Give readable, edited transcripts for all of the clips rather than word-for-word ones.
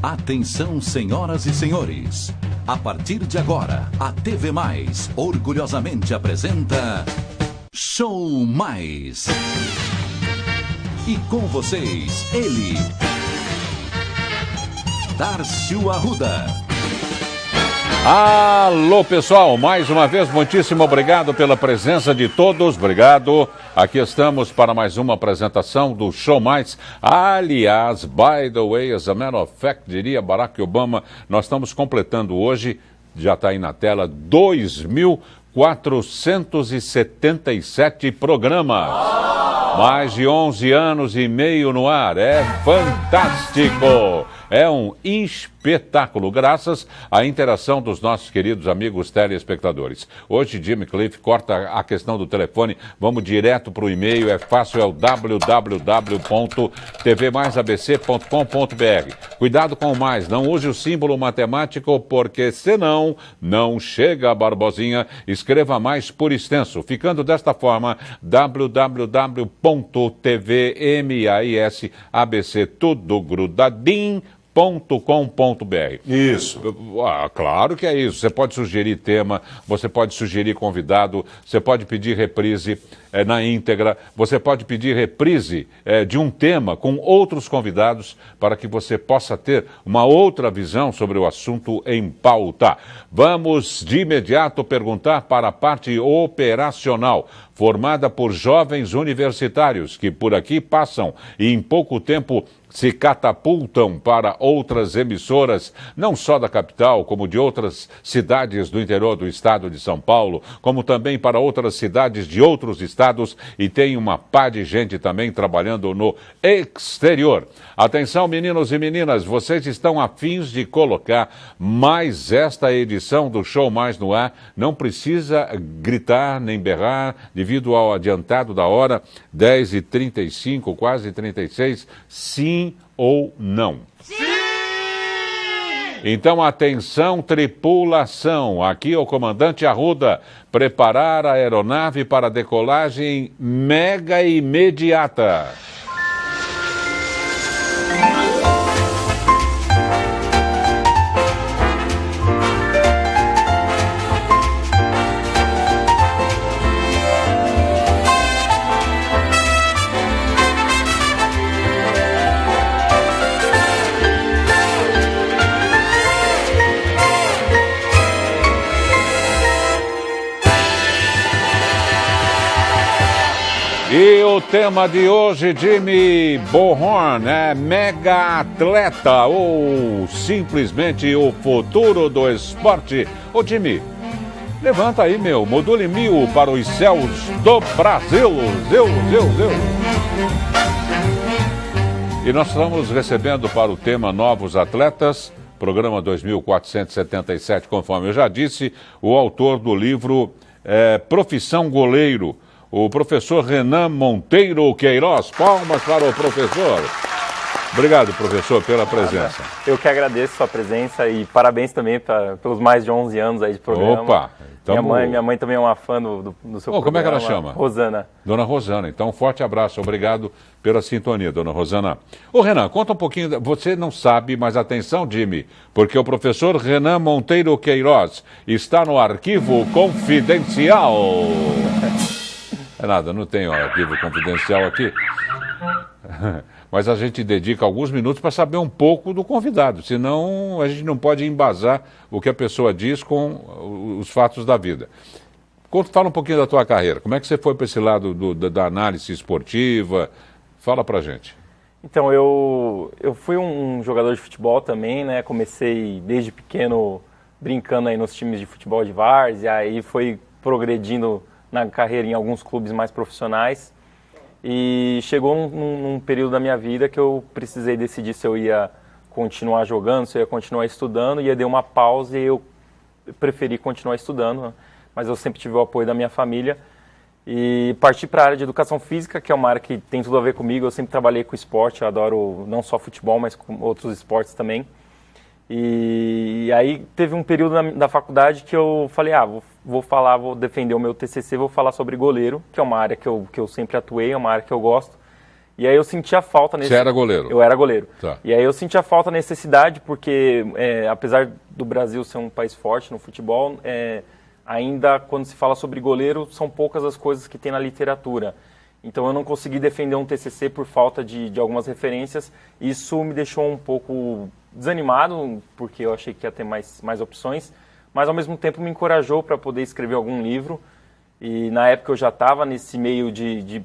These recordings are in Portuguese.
Atenção, senhoras e senhores. A partir de agora, a TV Mais orgulhosamente apresenta Show Mais. E com vocês, ele, Darcio Arruda. Alô, pessoal, mais uma vez, muitíssimo obrigado pela presença de todos, obrigado. Aqui estamos para mais uma apresentação do Show Mais. Aliás, by the way, as a matter of fact, diria Barack Obama, nós estamos completando hoje, já está aí na tela, 2.477 programas. Mais de 11 anos e meio no ar, é fantástico! É um espetáculo, graças à interação dos nossos queridos amigos telespectadores. Hoje, Jimmy Cliff corta a questão do telefone, vamos direto para o e-mail, é fácil, é o www.tvmaisabc.com.br. Cuidado com o mais, não use o símbolo matemático, porque senão não chega a Barbosinha. Escreva mais por extenso, ficando desta forma, www.tvmaisabc, tudo grudadinho, .com.br. Isso. Claro que é isso. Você pode sugerir tema, você pode sugerir convidado, você pode pedir reprise na íntegra, você pode pedir reprise de um tema com outros convidados para que você possa ter uma outra visão sobre o assunto em pauta. Vamos de imediato perguntar para a parte operacional, formada por jovens universitários que por aqui passam e em pouco tempo se catapultam para outras emissoras, não só da capital, como de outras cidades do interior do estado de São Paulo, como também para outras cidades de outros estados, e tem uma pá de gente também trabalhando no exterior. Atenção, meninos e meninas, vocês estão afins de colocar mais esta edição do Show Mais no ar? Não precisa gritar nem berrar, devido ao adiantado da hora, 10h35, quase 36, sim ou não? Sim! Então, atenção, tripulação. Aqui é o comandante Arruda. Preparar a aeronave para decolagem mega imediata. E o tema de hoje, Jimmy Bohorn, é mega atleta ou simplesmente o futuro do esporte. Ô Jimmy, levanta aí, module 1000 para os céus do Brasil. Zeu. E nós estamos recebendo para o tema Novos Atletas, programa 2477, conforme eu já disse, o autor do livro Profissão Goleiro, o professor Renan Monteiro Queiroz. Palmas para o professor. Obrigado, professor, pela presença. Eu que agradeço a sua presença e parabéns também pelos mais de 11 anos aí de programa. Opa! Minha mãe também é uma fã do seu programa. Como é que ela chama? Rosana. Dona Rosana. Então, um forte abraço. Obrigado pela sintonia, dona Rosana. Ô, Renan, conta um pouquinho. Você não sabe, mas atenção, Jimmy, porque o professor Renan Monteiro Queiroz está no arquivo confidencial. É nada, não tem arquivo confidencial aqui. Mas a gente dedica alguns minutos para saber um pouco do convidado, senão a gente não pode embasar o que a pessoa diz com os fatos da vida. Fala um pouquinho da tua carreira, como é que você foi para esse lado da análise esportiva? Fala pra gente. Então, eu fui um jogador de futebol também, né? Comecei desde pequeno brincando aí nos times de futebol de várzea, aí foi progredindo na carreira em alguns clubes mais profissionais. E chegou num período da minha vida que eu precisei decidir se eu ia continuar jogando, se eu ia continuar estudando, e eu dei uma pausa e eu preferi continuar estudando, mas eu sempre tive o apoio da minha família e parti para a área de educação física, que é uma área que tem tudo a ver comigo. Eu sempre trabalhei com esporte, eu adoro não só futebol, mas com outros esportes também. E aí teve um período da faculdade que eu falei, vou defender o meu TCC, vou falar sobre goleiro, que é uma área que eu sempre atuei, é uma área que eu gosto. E aí eu sentia falta Você era goleiro? Eu era goleiro. Tá. E aí eu sentia falta, necessidade, porque apesar do Brasil ser um país forte no futebol, ainda quando se fala sobre goleiro, são poucas as coisas que tem na literatura. Então eu não consegui defender um TCC por falta de algumas referências. Isso me deixou um pouco desanimado, porque eu achei que ia ter mais opções, mas ao mesmo tempo me encorajou para poder escrever algum livro. E na época eu já estava nesse meio de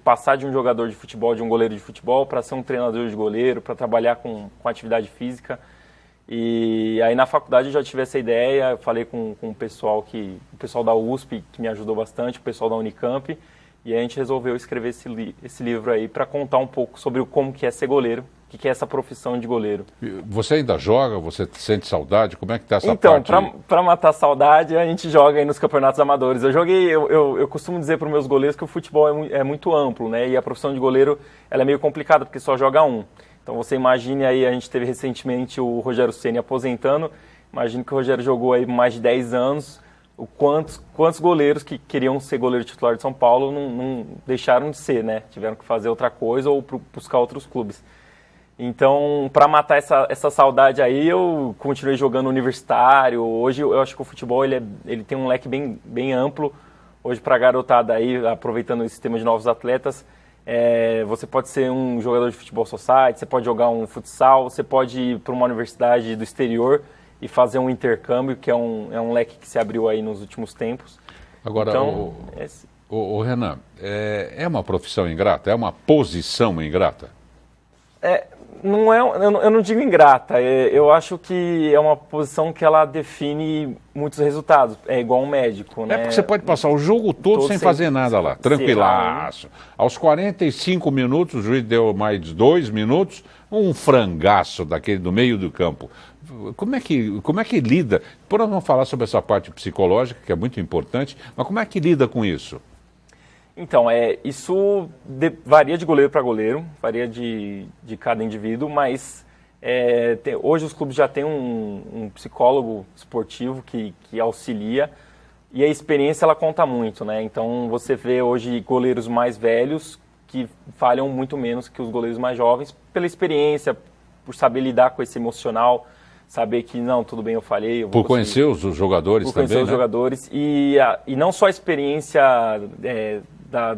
passar de um jogador de futebol, de um goleiro de futebol, para ser um treinador de goleiro, para trabalhar com atividade física. E aí na faculdade eu já tive essa ideia, eu falei com o pessoal da USP, que me ajudou bastante, o pessoal da Unicamp, e aí a gente resolveu escrever esse livro aí para contar um pouco sobre como que é ser goleiro, o que é essa profissão de goleiro. Você ainda joga? Você sente saudade? Como é que está essa parte? Então, para matar a saudade, a gente joga aí nos campeonatos amadores. Eu costumo dizer para os meus goleiros que o futebol é muito amplo, né? E a profissão de goleiro ela é meio complicada, porque só joga um. Então você imagine aí, a gente teve recentemente o Rogério Ceni aposentando, imagine que o Rogério jogou aí mais de 10 anos, quantos goleiros que queriam ser goleiro titular de São Paulo não deixaram de ser, né? Tiveram que fazer outra coisa ou buscar outros clubes. Então, para matar essa saudade aí, eu continuei jogando universitário. Hoje eu acho que o futebol ele tem um leque bem amplo. Hoje, para a garotada aí, aproveitando o sistema de novos atletas, você pode ser um jogador de futebol society, você pode jogar um futsal, você pode ir para uma universidade do exterior e fazer um intercâmbio, que é um leque que se abriu aí nos últimos tempos. Agora, então, Renan, é uma profissão ingrata? É uma posição ingrata? Eu não digo ingrata, eu acho que é uma posição que ela define muitos resultados, é igual um médico, né? Porque você pode passar o jogo todo sem fazer nada lá, tranquilaço. Aos 45 minutos, o juiz deu mais 2 minutos, um frangaço daquele do meio do campo. Como é que lida? Depois nós vamos falar sobre essa parte psicológica, que é muito importante, mas como é que lida com isso? Então, isso varia de goleiro para goleiro, varia de cada indivíduo, mas hoje os clubes já têm um psicólogo esportivo que auxilia, e a experiência ela conta muito, né? Então você vê hoje goleiros mais velhos que falham muito menos que os goleiros mais jovens, pela experiência, por saber lidar com esse emocional, saber que não, tudo bem, eu falhei. Por conhecer os jogadores também, por conhecer os jogadores, e não só a experiência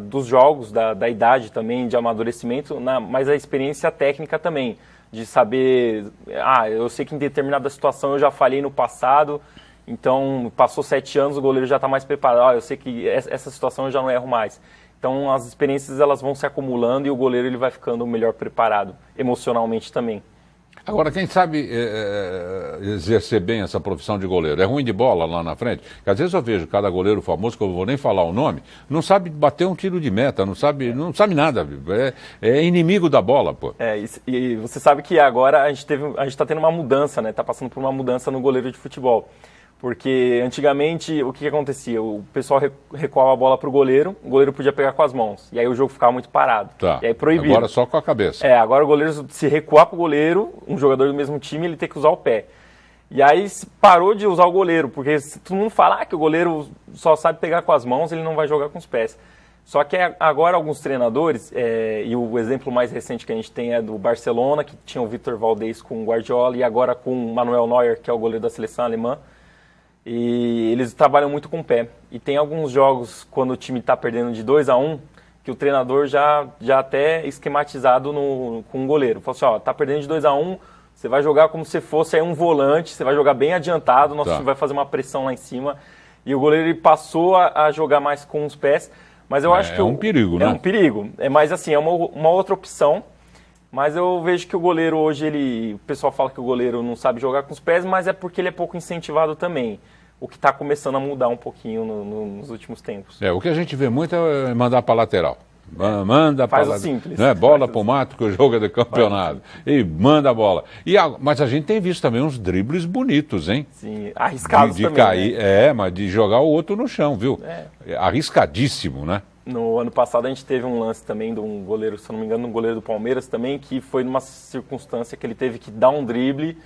dos jogos, da idade também, de amadurecimento, mas a experiência técnica também, de saber, eu sei que em determinada situação eu já falhei no passado, então passou 7 anos, o goleiro já está mais preparado, eu sei que essa situação eu já não erro mais. Então as experiências elas vão se acumulando e o goleiro ele vai ficando melhor preparado, emocionalmente também. Agora, quem sabe exercer bem essa profissão de goleiro? É ruim de bola lá na frente? Porque às vezes eu vejo cada goleiro famoso, que eu não vou nem falar o nome, não sabe bater um tiro de meta, não sabe nada, é inimigo da bola, pô. E você sabe que agora a gente está tendo uma mudança, né? Está passando por uma mudança no goleiro de futebol. Porque antigamente, o que acontecia? O pessoal recuava a bola para o goleiro podia pegar com as mãos. E aí o jogo ficava muito parado. Tá. E aí proibido. Agora só com a cabeça. Agora o goleiro, se recuar para o goleiro, um jogador do mesmo time, ele tem que usar o pé. E aí parou de usar o goleiro, porque todo mundo fala que o goleiro só sabe pegar com as mãos, ele não vai jogar com os pés. Só que agora alguns treinadores, e o exemplo mais recente que a gente tem é do Barcelona, que tinha o Vitor Valdés com o Guardiola, e agora com o Manuel Neuer, que é o goleiro da seleção alemã. E eles trabalham muito com o pé. E tem alguns jogos, quando o time está perdendo de 2-1, que o treinador já até esquematizado com o goleiro. Fala assim, tá perdendo de 2-1, você vai jogar como se fosse aí um volante, você vai jogar bem adiantado, nosso time vai fazer uma pressão lá em cima. E o goleiro ele passou a jogar mais com os pés. Mas eu acho que... É um perigo, né? É um perigo. Mas assim, é uma outra opção. Mas eu vejo que o goleiro hoje, o pessoal fala que o goleiro não sabe jogar com os pés, mas é porque ele é pouco incentivado também. O que está começando a mudar um pouquinho nos últimos tempos. O que a gente vê muito é mandar para a lateral. Manda para o simples. Não é bola para o mato que o jogo é do campeonato. E manda a bola. Mas a gente tem visto também uns dribles bonitos, hein? Sim, arriscados de também. Cair, né? Mas de jogar o outro no chão, viu? Arriscadíssimo, né? No ano passado a gente teve um lance também de um goleiro, se eu não me engano, um goleiro do Palmeiras também, que foi numa circunstância que ele teve que dar um drible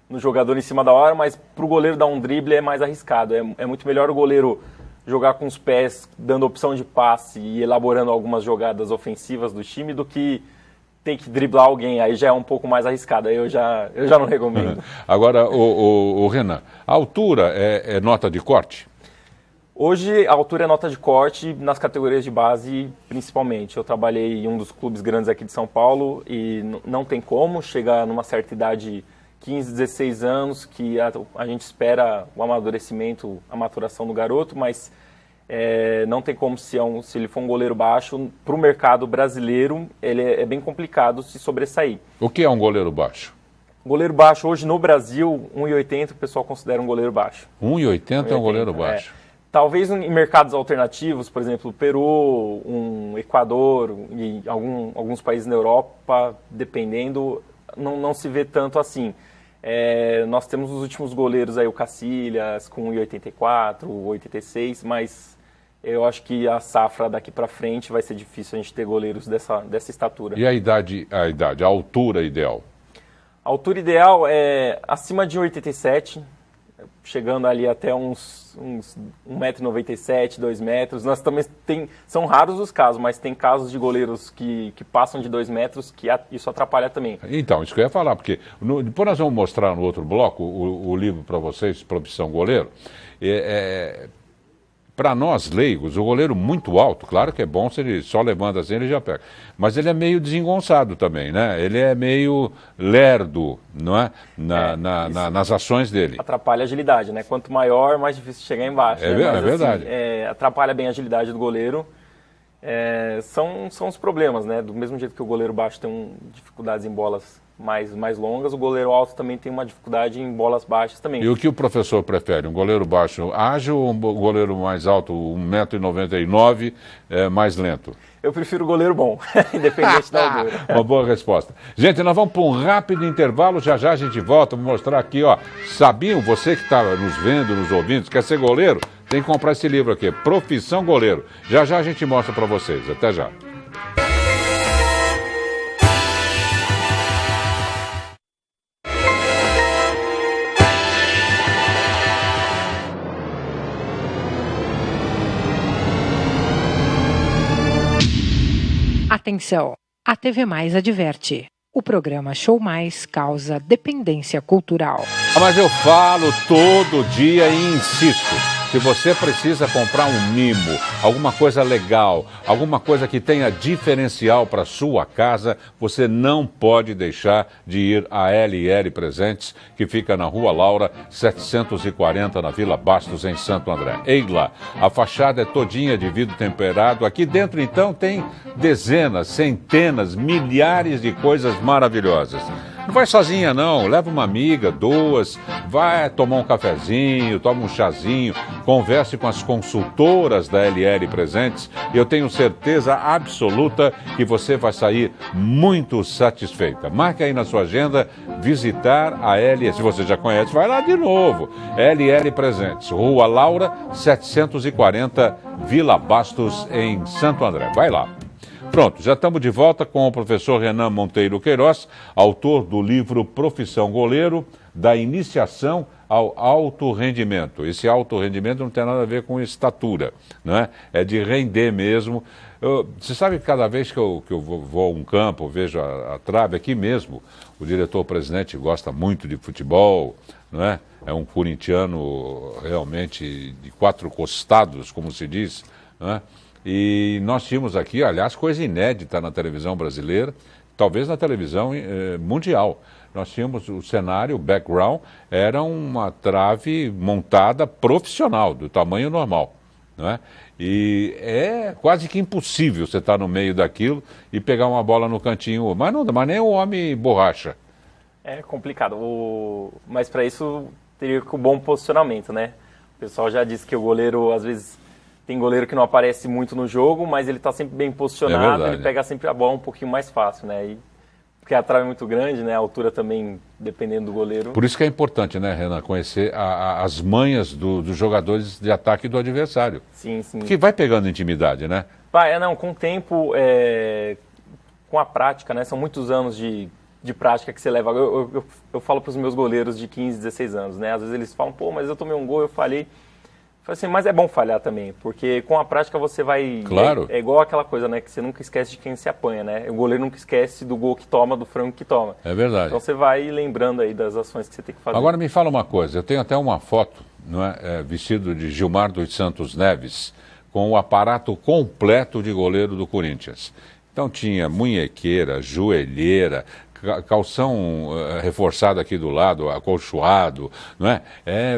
no jogador em cima da hora, mas para o goleiro dar um drible é mais arriscado. É muito melhor o goleiro jogar com os pés, dando opção de passe e elaborando algumas jogadas ofensivas do time, do que ter que driblar alguém. Aí já é um pouco mais arriscado, aí eu já não recomendo. Agora, o Renan, a altura é nota de corte? Hoje a altura é nota de corte nas categorias de base, principalmente. Eu trabalhei em um dos clubes grandes aqui de São Paulo e não tem como chegar numa certa idade, 15, 16 anos, que a gente espera o amadurecimento, a maturação do garoto, mas não tem como, se ele for um goleiro baixo, para o mercado brasileiro, ele é bem complicado se sobressair. O que é um goleiro baixo? Goleiro baixo, hoje no Brasil, 1,80 o pessoal considera um goleiro baixo. 1,80 é um goleiro baixo. Talvez em mercados alternativos, por exemplo, Peru, um Equador e alguns países na Europa, dependendo, não se vê tanto assim. Nós temos os últimos goleiros aí, o Cacilhas, com 1,84, 1,86, mas eu acho que a safra daqui para frente vai ser difícil a gente ter goleiros dessa estatura. E a altura ideal? A altura ideal é acima de 1,87, chegando ali até uns 1,97 m, 2 metros. Nós também são raros os casos, mas tem casos de goleiros que passam de 2 metros que isso atrapalha também. Então, isso que eu ia falar, porque depois nós vamos mostrar no outro bloco o livro para vocês, Profissão Goleiro. Para nós leigos, o goleiro muito alto, claro que é bom se ele só levanta assim, ele já pega. Mas ele é meio desengonçado também, né? Ele é meio lerdo, não é? Nas ações dele. Atrapalha a agilidade, né? Quanto maior, mais difícil chegar embaixo. É, né? Mas, é verdade. Assim, atrapalha bem a agilidade do goleiro. São os problemas, né? Do mesmo jeito que o goleiro baixo tem dificuldades em bolas mais longas, o goleiro alto também tem uma dificuldade em bolas baixas também. E o que o professor prefere? Um goleiro baixo ágil ou um goleiro mais alto, 1,99 m, mais lento? Eu prefiro o goleiro bom, independente da altura. Uma boa resposta. Gente, nós vamos para um rápido intervalo, já a gente volta, vou mostrar aqui, ó. Sabiam, você que está nos vendo, nos ouvindo, quer ser goleiro? Tem que comprar esse livro aqui, Profissão Goleiro. Já a gente mostra para vocês. Até já. Atenção, a TV Mais adverte. O programa Show Mais causa dependência cultural. Mas eu falo todo dia e insisto. Se você precisa comprar um mimo, alguma coisa legal, alguma coisa que tenha diferencial para sua casa, você não pode deixar de ir à LL Presentes, que fica na Rua Laura, 740, na Vila Bastos, em Santo André. Ei lá, a fachada é todinha de vidro temperado. Aqui dentro, então, tem dezenas, centenas, milhares de coisas maravilhosas. Não vai sozinha, não. Leva uma amiga, duas, vai tomar um cafezinho, toma um chazinho, converse com as consultoras da LL Presentes e eu tenho certeza absoluta que você vai sair muito satisfeita. Marque aí na sua agenda visitar a LL. Se você já conhece, vai lá de novo. LL Presentes, Rua Laura, 740, Vila Bastos, em Santo André. Vai lá. Pronto, já estamos de volta com o professor Renan Monteiro Queiroz, autor do livro Profissão Goleiro, da iniciação ao alto rendimento. Esse alto rendimento não tem nada a ver com estatura, não é? É de render mesmo. Você sabe que cada vez que eu vou a um campo, vejo a trave aqui mesmo, o diretor-presidente gosta muito de futebol, não é? É um corintiano realmente de quatro costados, como se diz, não é? E nós tínhamos aqui, aliás, coisa inédita na televisão brasileira, talvez na televisão mundial. Nós tínhamos o cenário, o background, era uma trave montada profissional, do tamanho normal, não é? E é quase que impossível você estar no meio daquilo e pegar uma bola no cantinho, mas nem o homem borracha. É complicado, mas para isso teria que o bom posicionamento, né? O pessoal já disse que o goleiro, às vezes... Tem goleiro que não aparece muito no jogo, mas ele está sempre bem posicionado, ele pega sempre a bola um pouquinho mais fácil, né? Porque a trave é muito grande, né? A altura também, dependendo do goleiro. Por isso que é importante, né, Renan, conhecer as manhas dos jogadores de ataque do adversário. Sim, sim. Que vai pegando intimidade, né? Com o tempo, com a prática, né? São muitos anos de prática que você leva. Eu falo para os meus goleiros de 15, 16 anos, né? Às vezes eles falam, pô, mas eu tomei um gol, eu falhei. Falei assim, mas é bom falhar também, porque com a prática você vai... Claro. É igual aquela coisa, né, que você nunca esquece de quem se apanha, né? O goleiro nunca esquece do gol que toma, do frango que toma. É verdade. Então você vai lembrando aí das ações que você tem que fazer. Agora me fala uma coisa, eu tenho até uma foto, não é, vestido de Gilmar dos Santos Neves, com o aparato completo de goleiro do Corinthians. Então tinha munhequeira, joelheira, calção reforçado aqui do lado, acolchoado, não é?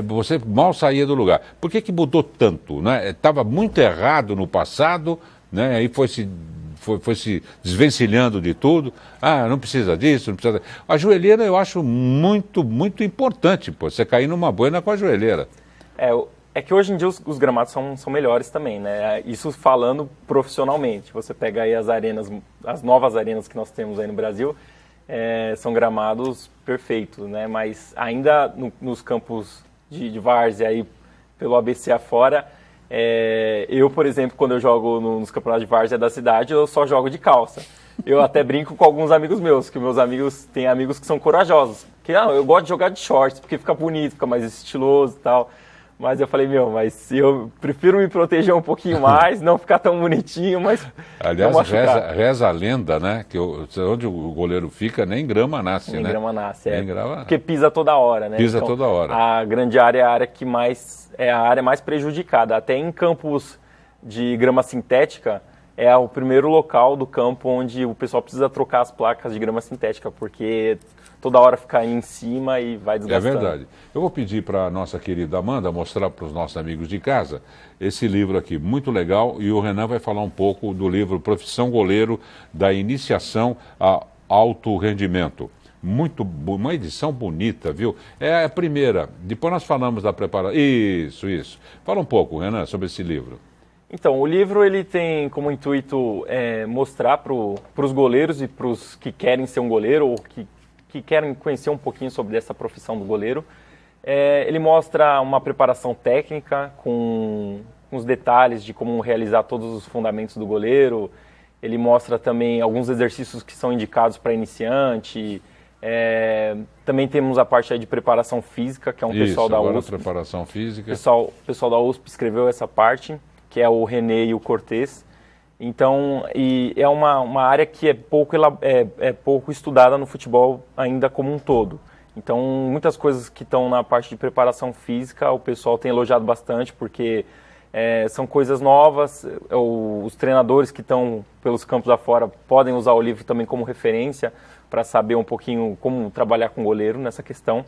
Você mal saía do lugar. Por que mudou tanto? Estava muito errado no passado, né? Aí foi se desvencilhando de tudo. Ah, não precisa disso, não precisa... A joelheira eu acho muito, muito importante, pô, você cair numa boina com a joelheira. É que hoje em dia os gramados são melhores também, né? Isso falando profissionalmente. Você pega aí as novas arenas que nós temos aí no Brasil, são gramados perfeitos, né? Mas ainda nos campos de várzea aí pelo ABC afora, eu, por exemplo, quando eu jogo nos campeonatos de várzea da cidade, eu só jogo de calça. Eu até brinco com alguns amigos meus, que meus amigos têm amigos que são corajosos. Que eu gosto de jogar de shorts, porque fica bonito, fica mais estiloso e tal. Mas eu falei, mas eu prefiro me proteger um pouquinho mais, não ficar tão bonitinho, mas... Aliás, reza a lenda, né? Que onde o goleiro fica, nem grama nasce, né? Nem grama nasce, nem grama... Porque pisa toda hora, né? Pisa toda hora. A grande área é a área que é a área mais prejudicada. Até em campos de grama sintética, é o primeiro local do campo onde o pessoal precisa trocar as placas de grama sintética, porque... toda hora ficar aí em cima e vai desgastando. É verdade. Eu vou pedir para a nossa querida Amanda mostrar para os nossos amigos de casa esse livro aqui, muito legal, e o Renan vai falar um pouco do livro Profissão Goleiro, da iniciação a alto rendimento. Uma edição bonita, viu? É a primeira. Depois nós falamos da preparação. Isso. Fala um pouco, Renan, sobre esse livro. Então, o livro ele tem como intuito mostrar para os goleiros e para os que querem ser um goleiro ou que querem conhecer um pouquinho sobre essa profissão do goleiro. Ele mostra uma preparação técnica com os detalhes de como realizar todos os fundamentos do goleiro. Ele mostra também alguns exercícios que são indicados para iniciante. Também temos a parte aí de preparação física, que é pessoal da USP. Preparação física. O pessoal da USP escreveu essa parte, que é o René e o Cortez. Então, é uma área que é pouco estudada no futebol ainda como um todo. Então, muitas coisas que estão na parte de preparação física, o pessoal tem elogiado bastante, porque são coisas novas. Os treinadores que estão pelos campos afora podem usar o livro também como referência para saber um pouquinho como trabalhar com o goleiro nessa questão.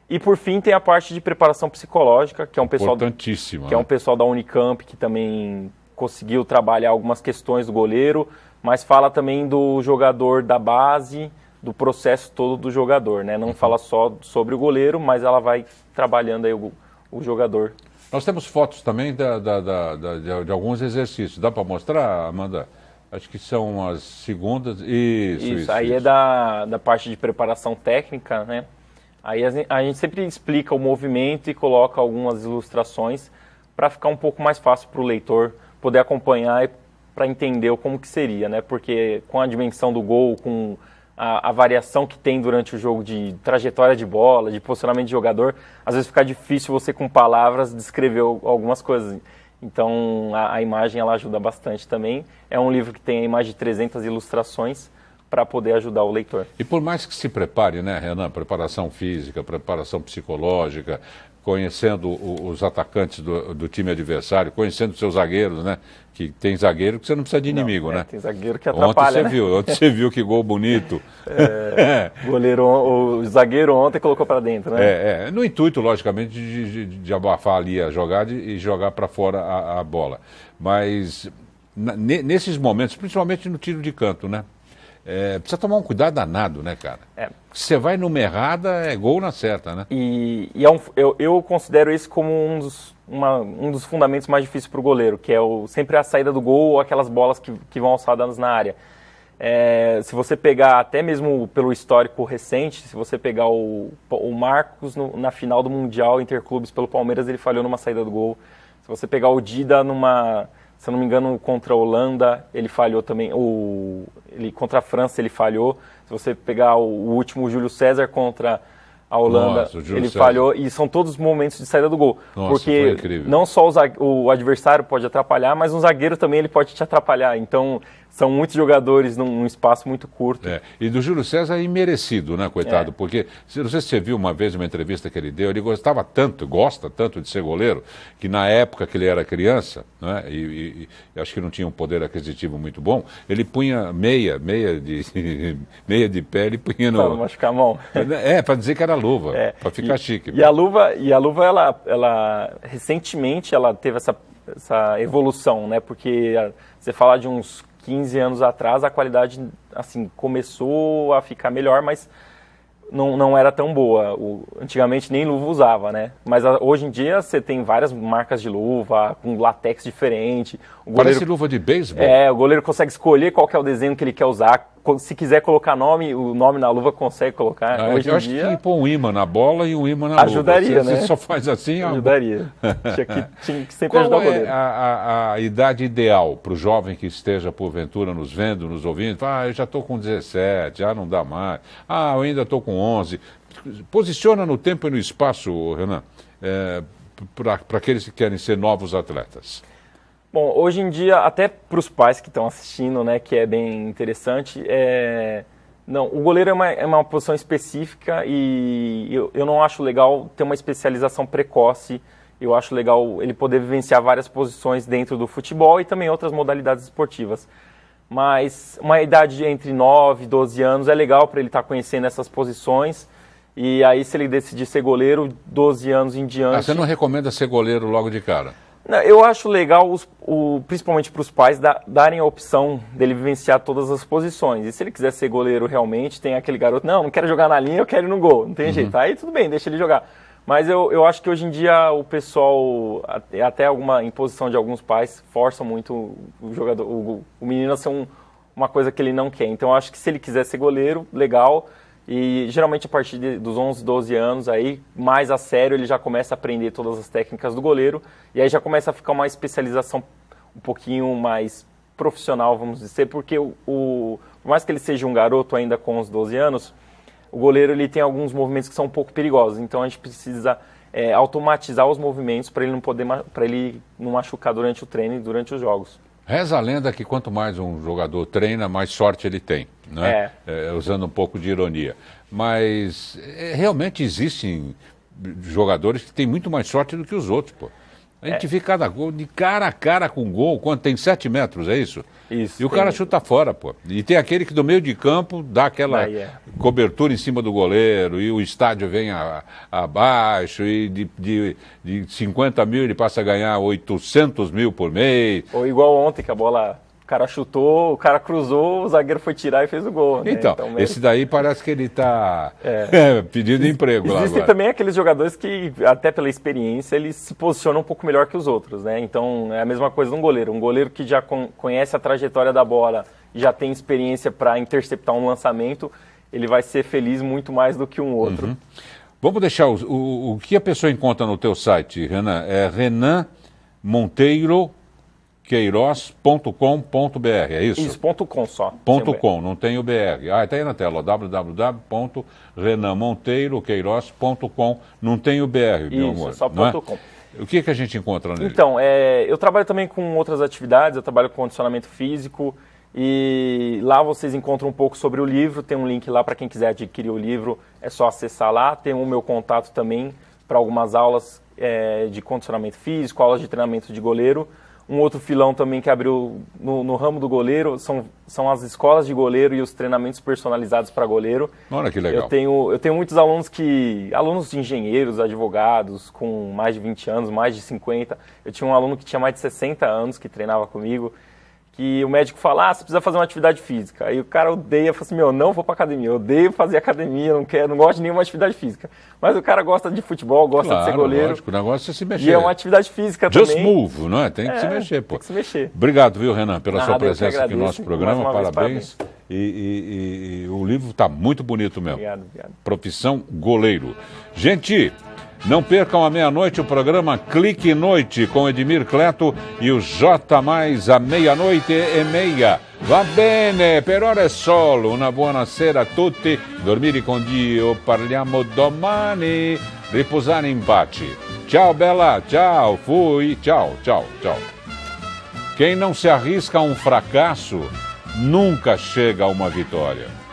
E, por fim, tem a parte de preparação psicológica, que é um pessoal, importantíssima, que é um pessoal da Unicamp, que também conseguiu trabalhar algumas questões do goleiro, mas fala também do jogador da base, do processo todo do jogador, né? Não fala só sobre o goleiro, mas ela vai trabalhando aí o jogador. Nós temos fotos também de alguns exercícios. Dá para mostrar, Amanda? Acho que são as segundas. Isso. Aí é da parte de preparação técnica, né? Aí a gente sempre explica o movimento e coloca algumas ilustrações para ficar um pouco mais fácil para o leitor poder acompanhar e para entender como que seria, né? Porque com a dimensão do gol, com a variação que tem durante o jogo de trajetória de bola, de posicionamento de jogador, às vezes fica difícil você com palavras descrever algumas coisas. Então a imagem ela ajuda bastante também. É um livro que tem mais de 300 ilustrações para poder ajudar o leitor. E por mais que se prepare, né, Renan, preparação física, preparação psicológica, conhecendo os atacantes do time adversário, conhecendo os seus zagueiros, né? Que tem zagueiro que você não precisa de inimigo, né? Tem zagueiro que atrapalha, ontem você viu que gol bonito. O zagueiro ontem colocou para dentro, né? No intuito, logicamente, de abafar ali a jogada e jogar para fora a bola. Mas nesses momentos, principalmente no tiro de canto, né? Precisa tomar um cuidado danado, né, cara? Se você vai numa errada, é gol na certa, né? Eu considero isso como um dos fundamentos mais difíceis para o goleiro, que é sempre a saída do gol ou aquelas bolas que vão alçadas na área. Se você pegar, até mesmo pelo histórico recente, se você pegar o Marcos na final do Mundial Interclubes pelo Palmeiras, ele falhou numa saída do gol. Se você pegar o Dida se eu não me engano, contra a Holanda, ele falhou também. Contra a França, ele falhou. Se você pegar o último, o Júlio César, contra a Holanda, Nossa, o Júlio ele César. falhou, e são todos os momentos de saída do gol. Nossa, porque foi incrível. não só o adversário pode atrapalhar, mas um zagueiro também ele pode te atrapalhar. Então, são muitos jogadores num espaço muito curto. E do Júlio César é imerecido, né, coitado? Porque, não sei se você viu uma vez uma entrevista que ele deu, ele gosta tanto de ser goleiro, que na época que ele era criança, né, e acho que não tinha um poder aquisitivo muito bom, ele punha meia de pé, ele punha no... Para não machucar a mão. Para dizer que era luva, para ficar chique. E a luva, ela recentemente, ela teve essa evolução, né? Porque você falar de uns 15 anos atrás, a qualidade, assim, começou a ficar melhor, mas não era tão boa. Antigamente nem luva usava, né? Mas hoje em dia você tem várias marcas de luva, com latex diferente. Parece luva de beisebol. O goleiro consegue escolher qual que é o desenho que ele quer usar. Se quiser colocar o nome na luva consegue colocar. Hoje eu em acho dia, que pôr um ímã na bola e um ímã na ajudaria, luva. né? Você só faz assim... Ajudaria. Tinha que sempre ajudar o Qual goleiro. é a idade ideal para o jovem que esteja, porventura, nos vendo, nos ouvindo? Eu já estou com 17, já não dá mais. Eu ainda estou com 11. Posiciona no tempo e no espaço, Renan, para aqueles que querem ser novos atletas. Bom, hoje em dia, até para os pais que estão assistindo, né, que é bem interessante, o goleiro é uma posição específica e eu não acho legal ter uma especialização precoce. Eu acho legal ele poder vivenciar várias posições dentro do futebol e também outras modalidades esportivas. Mas uma idade entre 9 e 12 anos é legal para ele estar conhecendo essas posições. E aí, se ele decidir ser goleiro, 12 anos em diante... Você não recomenda ser goleiro logo de cara? Eu acho legal, principalmente para os pais, darem a opção dele vivenciar todas as posições. E se ele quiser ser goleiro realmente, tem aquele garoto, não quero jogar na linha, eu quero ir no gol. Não tem jeito. Aí tudo bem, deixa ele jogar. Mas eu acho que hoje em dia o pessoal, até alguma imposição de alguns pais, força muito o jogador, o menino a ser uma coisa que ele não quer. Então eu acho que se ele quiser ser goleiro, legal. E geralmente a partir dos 11, 12 anos, aí mais a sério, ele já começa a aprender todas as técnicas do goleiro. E aí já começa a ficar uma especialização um pouquinho mais profissional, vamos dizer. Porque por mais que ele seja um garoto ainda com os 12 anos, o goleiro ele tem alguns movimentos que são um pouco perigosos. Então a gente precisa automatizar os movimentos para ele não machucar durante o treino e durante os jogos. Reza a lenda que quanto mais um jogador treina, mais sorte ele tem, né? Usando um pouco de ironia. Mas realmente existem jogadores que têm muito mais sorte do que os outros, pô. A gente vê cada gol de cara a cara com gol, quando tem 7 metros, é isso? Isso. E o cara chuta fora, pô. E tem aquele que do meio de campo dá aquela cobertura em cima do goleiro e o estádio vem abaixo e de 50 mil ele passa a ganhar 800 mil por mês. Ou igual ontem que a bola... O cara chutou, o cara cruzou, o zagueiro foi tirar e fez o gol. Né? Então esse daí parece que ele está pedindo emprego lá Existem agora. também aqueles jogadores que, até pela experiência, eles se posicionam um pouco melhor que os outros, né? Então, é a mesma coisa de um goleiro. Um goleiro que já conhece a trajetória da bola e já tem experiência para interceptar um lançamento, ele vai ser feliz muito mais do que um outro. Uhum. Vamos deixar o que a pessoa encontra no teu site, Renan? É renanmonteiroqueiroz.com.br, é isso? Isso, .com só. .com, não tem o BR. Está aí na tela, www.renanmonteiroqueiroz.com, não tem o BR, meu amor. Isso, só não .com. É? O que a gente encontra nele? Então, eu trabalho também com outras atividades, eu trabalho com condicionamento físico e lá vocês encontram um pouco sobre o livro, tem um link lá para quem quiser adquirir o livro, é só acessar lá, tem o meu contato também para algumas aulas de condicionamento físico, aulas de treinamento de goleiro. Um outro filão também que abriu no ramo do goleiro são as escolas de goleiro e os treinamentos personalizados para goleiro. Olha que legal. Eu tenho muitos alunos alunos de engenheiros, advogados, com mais de 20 anos, mais de 50. Eu tinha um aluno que tinha mais de 60 anos que treinava comigo, que o médico fala, você precisa fazer uma atividade física. Aí o cara odeia, fala assim, não vou pra academia, eu odeio fazer academia, não gosto de nenhuma atividade física. Mas o cara gosta de futebol, gosta de ser goleiro. Lógico, o negócio é se mexer. E é uma atividade física Just também. Move, não é? Tem que se mexer, pô. Tem que se mexer. Obrigado, viu, Renan, pela sua presença aqui no nosso Mais programa, uma vez, parabéns. E o livro está muito bonito mesmo. Obrigado. Profissão Goleiro. Gente, Não percam à meia-noite o programa Clique Noite com Edmir Cleto e o J Mais à meia-noite e meia. Va bene, per ora è solo. Una buona sera a tutti. Dormire con Dio, parliamo domani. Riposare in pace. Tchau, Bela. Tchau, fui. Tchau, tchau, tchau. Quem não se arrisca a um fracasso, nunca chega a uma vitória.